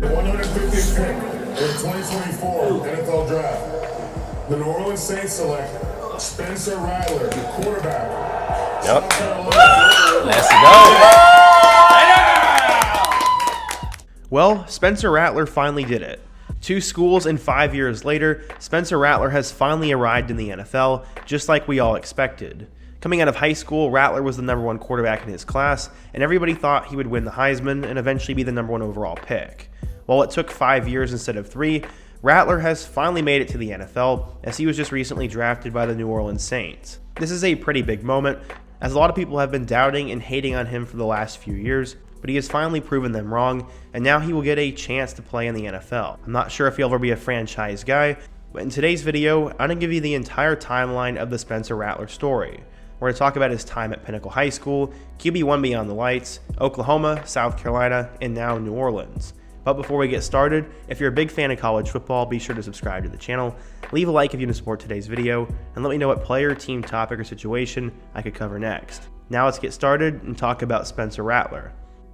150th pick in the 2024 NFL Draft. The New Orleans Saints select Spencer Rattler, the quarterback. Yep. Let's go. Well, Spencer Rattler finally did it. 2 schools and 5 years later, Spencer Rattler has finally arrived in the NFL, just like we all expected. Coming out of high school, Rattler was the #1 quarterback in his class, and everybody thought he would win the Heisman and eventually be the #1 overall pick. While it took 5 years instead of 3, Rattler has finally made it to the NFL, as he was just recently drafted by the New Orleans Saints. This is a pretty big moment, as a lot of people have been doubting and hating on him for the last few years, but he has finally proven them wrong, and now he will get a chance to play in the NFL. I'm not sure if he'll ever be a franchise guy, but in today's video, I'm going to give you the entire timeline of the Spencer Rattler story. We're going to talk about his time at Pinnacle High School, QB1 Beyond the Lights, Oklahoma, South Carolina, and now New Orleans. But before we get started, if you're a big fan of college football, be sure to subscribe to the channel, leave a like if you want to support today's video, and let me know what player, team, topic, or situation I could cover next. Now let's get started and talk about Spencer Rattler.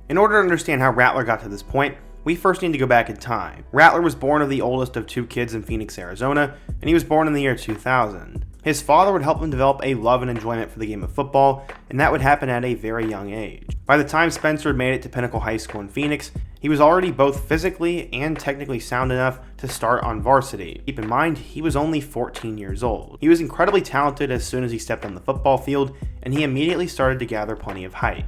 In order to understand how Rattler got to this point, we first need to go back in time. Rattler was born of the oldest of 2 kids in Phoenix, Arizona, and he was born in the year 2000. His father would help him develop a love and enjoyment for the game of football, and that would happen at a very young age. By the time Spencer had made it to Pinnacle High School in Phoenix, he was already both physically and technically sound enough to start on varsity. Keep in mind, he was only 14 years old. He was incredibly talented as soon as he stepped on the football field, and he immediately started to gather plenty of hype.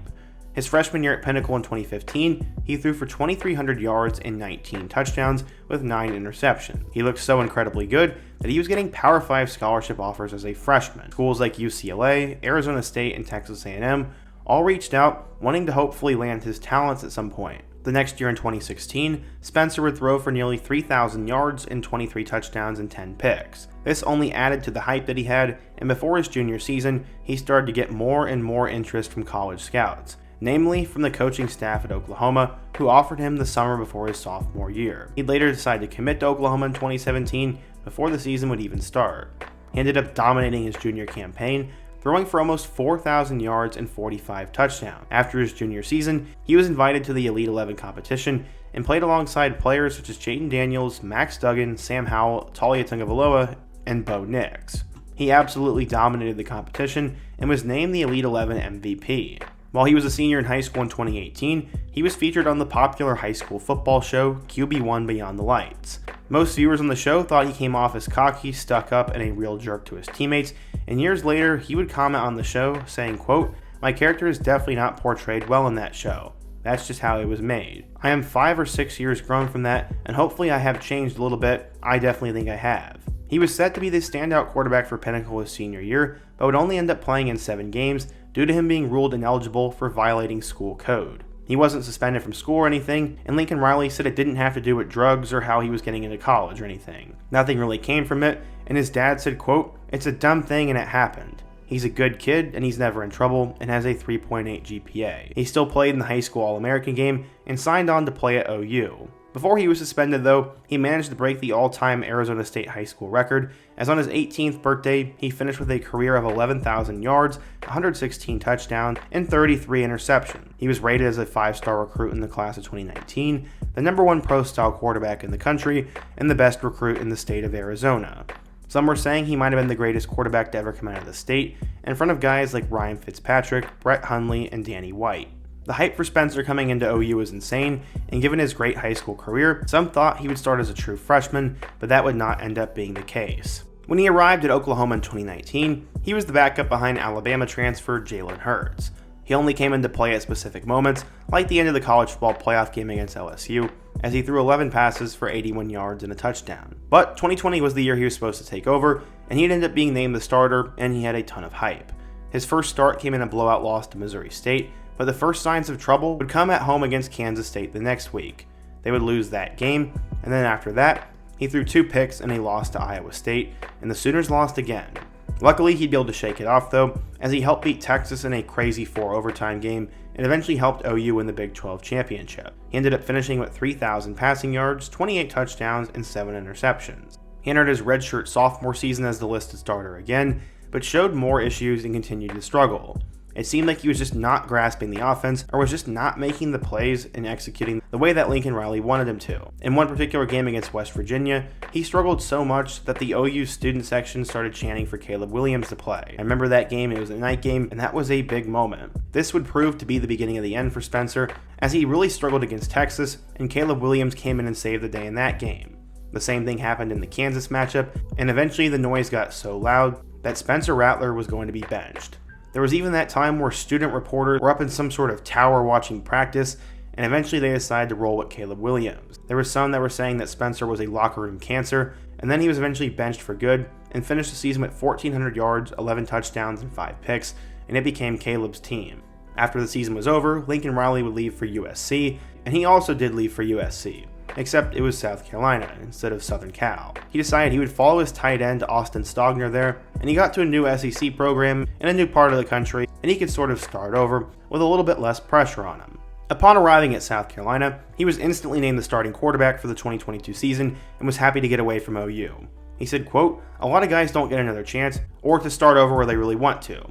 His freshman year at Pinnacle in 2015, he threw for 2,300 yards and 19 touchdowns with 9 interceptions. He looked so incredibly good that he was getting Power 5 scholarship offers as a freshman. Schools like UCLA, Arizona State, and Texas A&M all reached out, wanting to hopefully land his talents at some point. The next year in 2016, Spencer would throw for nearly 3,000 yards and 23 touchdowns and 10 picks. This only added to the hype that he had, and before his junior season, he started to get more and more interest from college scouts, namely from the coaching staff at Oklahoma, who offered him the summer before his sophomore year. He'd later decide to commit to Oklahoma in 2017 before the season would even start. He ended up dominating his junior campaign, throwing for almost 4,000 yards and 45 touchdowns. After his junior season, he was invited to the Elite 11 competition and played alongside players such as Jaden Daniels, Max Duggan, Sam Howell, Talia Tungavaloa, and Bo Nix. He absolutely dominated the competition and was named the Elite 11 MVP. While he was a senior in high school in 2018, he was featured on the popular high school football show QB1 Beyond the Lights. Most viewers on the show thought he came off as cocky, stuck up, and a real jerk to his teammates, and years later, he would comment on the show saying, quote, "My character is definitely not portrayed well in that show. That's just how it was made. I am 5 or 6 years grown from that, and hopefully I have changed a little bit. I definitely think I have." He was set to be the standout quarterback for Pinnacle his senior year, but would only end up playing in 7 games due to him being ruled ineligible for violating school code. He wasn't suspended from school or anything, and Lincoln Riley said it didn't have to do with drugs or how he was getting into college or anything. Nothing really came from it, and his dad said, quote, "It's a dumb thing and it happened. He's a good kid and he's never in trouble and has a 3.8 GPA. He still played in the high school All-American game and signed on to play at OU. Before he was suspended though, he managed to break the all-time Arizona State high school record, as on his 18th birthday, he finished with a career of 11,000 yards, 116 touchdowns, and 33 interceptions. He was rated as a 5-star recruit in the class of 2019, the #1 pro-style quarterback in the country, and the best recruit in the state of Arizona. Some were saying he might have been the greatest quarterback to ever come out of the state, in front of guys like Ryan Fitzpatrick, Brett Hundley, and Danny White. The hype for Spencer coming into OU was insane, and given his great high school career, some thought he would start as a true freshman, but that would not end up being the case. When he arrived at Oklahoma in 2019, he was the backup behind Alabama transfer Jalen Hurts. He only came into play at specific moments, like the end of the college football playoff game against LSU, as he threw 11 passes for 81 yards and a touchdown. But 2020 was the year he was supposed to take over, and he'd end up being named the starter, and he had a ton of hype. His first start came in a blowout loss to Missouri State, but the first signs of trouble would come at home against Kansas State the next week. They would lose that game, and then after that, he threw 2 picks and a loss to Iowa State, and the Sooners lost again. Luckily, he'd be able to shake it off though, as he helped beat Texas in a crazy 4 overtime game and eventually helped OU win the Big 12 championship. He ended up finishing with 3,000 passing yards, 28 touchdowns, and 7 interceptions. He entered his redshirt sophomore season as the listed starter again, but showed more issues and continued to struggle. It seemed like he was just not grasping the offense or was just not making the plays and executing the way that Lincoln Riley wanted him to. In one particular game against West Virginia, he struggled so much that the OU student section started chanting for Caleb Williams to play. I remember that game, it was a night game, and that was a big moment. This would prove to be the beginning of the end for Spencer, as he really struggled against Texas, and Caleb Williams came in and saved the day in that game. The same thing happened in the Kansas matchup, and eventually the noise got so loud that Spencer Rattler was going to be benched. There was even that time where student reporters were up in some sort of tower watching practice, and eventually they decided to roll with Caleb Williams. There were some that were saying that Spencer was a locker room cancer, and then he was eventually benched for good and finished the season with 1,400 yards, 11 touchdowns, and 5 picks, and it became Caleb's team. After the season was over, Lincoln Riley would leave for USC, and he also did leave for USC. Except it was South Carolina instead of Southern Cal. He decided he would follow his tight end Austin Stogner there, and he got to a new SEC program in a new part of the country, and he could sort of start over with a little bit less pressure on him. Upon arriving at South Carolina, he was instantly named the starting quarterback for the 2022 season and was happy to get away from OU. He said, quote, "A lot of guys don't get another chance or to start over where they really want to.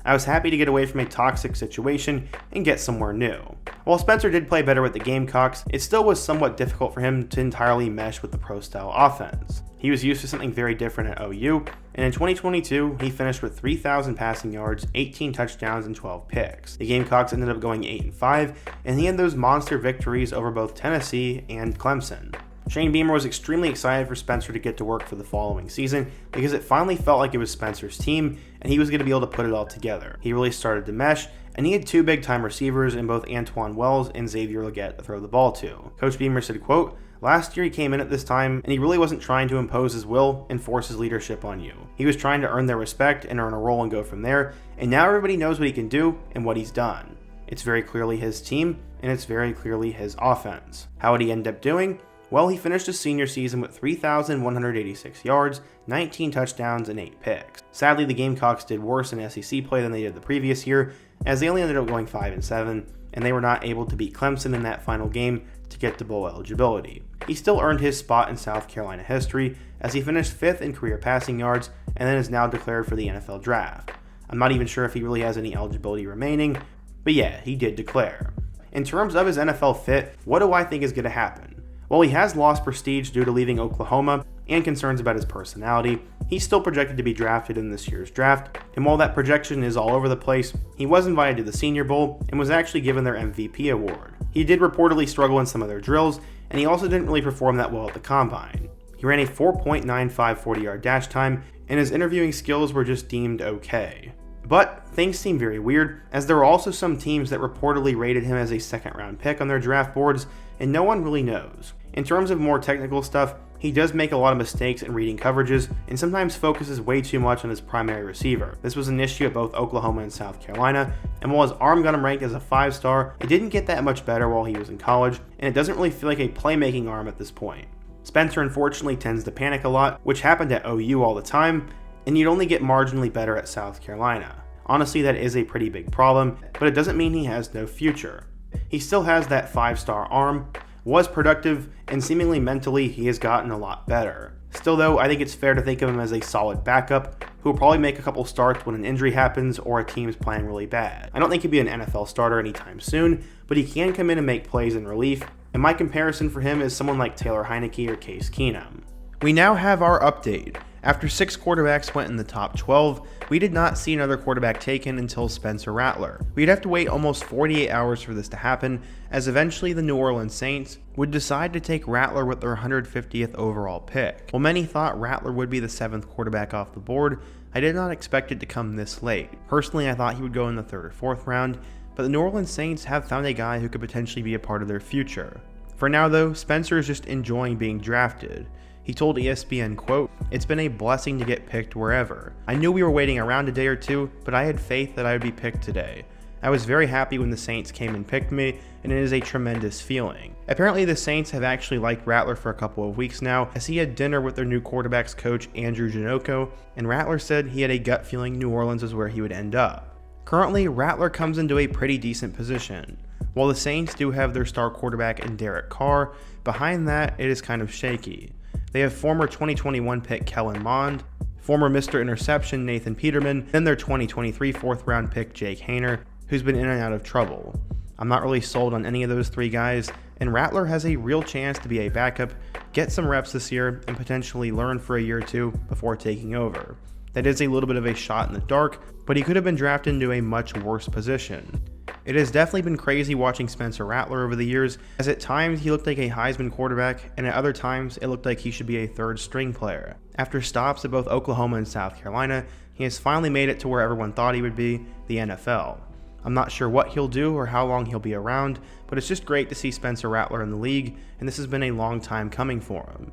I was happy to get away from a toxic situation and get somewhere new." While Spencer did play better with the Gamecocks, it still was somewhat difficult for him to entirely mesh with the pro-style offense. He was used to something very different at OU, and in 2022, he finished with 3,000 passing yards, 18 touchdowns, and 12 picks. The Gamecocks ended up going 8-5, and he had those monster victories over both Tennessee and Clemson. Shane Beamer was extremely excited for Spencer to get to work for the following season because it finally felt like it was Spencer's team and he was going to be able to put it all together. He really started to mesh, and he had 2 big-time receivers in both Antoine Wells and Xavier Legette to throw the ball to. Coach Beamer said, quote, "Last year he came in at this time and he really wasn't trying to impose his will and force his leadership on you. He was trying to earn their respect and earn a role and go from there, and now everybody knows what he can do and what he's done. It's very clearly his team and it's very clearly his offense." How would he end up doing? Well, he finished his senior season with 3,186 yards, 19 touchdowns, and 8 picks. Sadly, the Gamecocks did worse in SEC play than they did the previous year, as they only ended up going 5-7, and they were not able to beat Clemson in that final game to get to bowl eligibility. He still earned his spot in South Carolina history, as he finished 5th in career passing yards, and then is now declared for the NFL draft. I'm not even sure if he really has any eligibility remaining, but yeah, he did declare. In terms of his NFL fit, what do I think is going to happen? While he has lost prestige due to leaving Oklahoma and concerns about his personality, he's still projected to be drafted in this year's draft, and while that projection is all over the place, he was invited to the Senior Bowl and was actually given their MVP award. He did reportedly struggle in some of their drills, and he also didn't really perform that well at the Combine. He ran a 4.95 40-yard dash time, and his interviewing skills were just deemed okay. But things seem very weird, as there were also some teams that reportedly rated him as a second-round pick on their draft boards, and no one really knows. In terms of more technical stuff, he does make a lot of mistakes in reading coverages and sometimes focuses way too much on his primary receiver. This was an issue at both Oklahoma and South Carolina, and while his arm got him ranked as a 5-star, it didn't get that much better while he was in college, and it doesn't really feel like a playmaking arm at this point. Spencer unfortunately tends to panic a lot, which happened at OU all the time, and you'd only get marginally better at South Carolina. Honestly, that is a pretty big problem, but it doesn't mean he has no future. He still has that 5-star arm, was productive, and seemingly mentally he has gotten a lot better. Still though, I think it's fair to think of him as a solid backup, who will probably make a couple starts when an injury happens or a team's playing really bad. I don't think he'll be an NFL starter anytime soon, but he can come in and make plays in relief, and my comparison for him is someone like Taylor Heineke or Case Keenum. We now have our update. After 6 quarterbacks went in the top 12, we did not see another quarterback taken until Spencer Rattler. We'd have to wait almost 48 hours for this to happen, as eventually the New Orleans Saints would decide to take Rattler with their 150th overall pick. While many thought Rattler would be the 7th quarterback off the board, I did not expect it to come this late. Personally, I thought he would go in the 3rd or 4th round, but the New Orleans Saints have found a guy who could potentially be a part of their future. For now though, Spencer is just enjoying being drafted. He told ESPN, quote, "It's been a blessing to get picked wherever. I knew we were waiting around a day or two, but I had faith that I would be picked today. I was very happy when the Saints came and picked me, and it is a tremendous feeling." Apparently the Saints have actually liked Rattler for a couple of weeks now, as he had dinner with their new quarterbacks coach Andrew Janocko, and Rattler said he had a gut feeling New Orleans is where he would end up. Currently, Rattler comes into a pretty decent position. While the Saints do have their star quarterback in Derek Carr, behind that it is kind of shaky. They have former 2021 pick Kellen Mond, former Mr. Interception Nathan Peterman, then their 2023 4th round pick Jake Haener, who's been in and out of trouble. I'm not really sold on any of those three guys, and Rattler has a real chance to be a backup, get some reps this year, and potentially learn for a year or two before taking over. That is a little bit of a shot in the dark, but he could have been drafted into a much worse position. It has definitely been crazy watching Spencer Rattler over the years, as at times he looked like a Heisman quarterback, and at other times it looked like he should be a third string player. After stops at both Oklahoma and South Carolina, he has finally made it to where everyone thought he would be, the NFL. I'm not sure what he'll do or how long he'll be around, but it's just great to see Spencer Rattler in the league, and this has been a long time coming for him.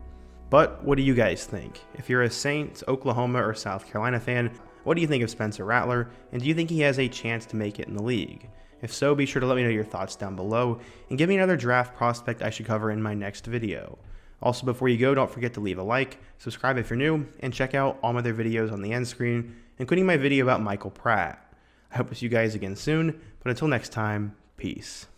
But what do you guys think? If you're a Saints, Oklahoma, or South Carolina fan, what do you think of Spencer Rattler, and do you think he has a chance to make it in the league? If so, be sure to let me know your thoughts down below, and give me another draft prospect I should cover in my next video. Also, before you go, don't forget to leave a like, subscribe if you're new, and check out all my other videos on the end screen, including my video about Michael Pratt. I hope to see you guys again soon, but until next time, peace.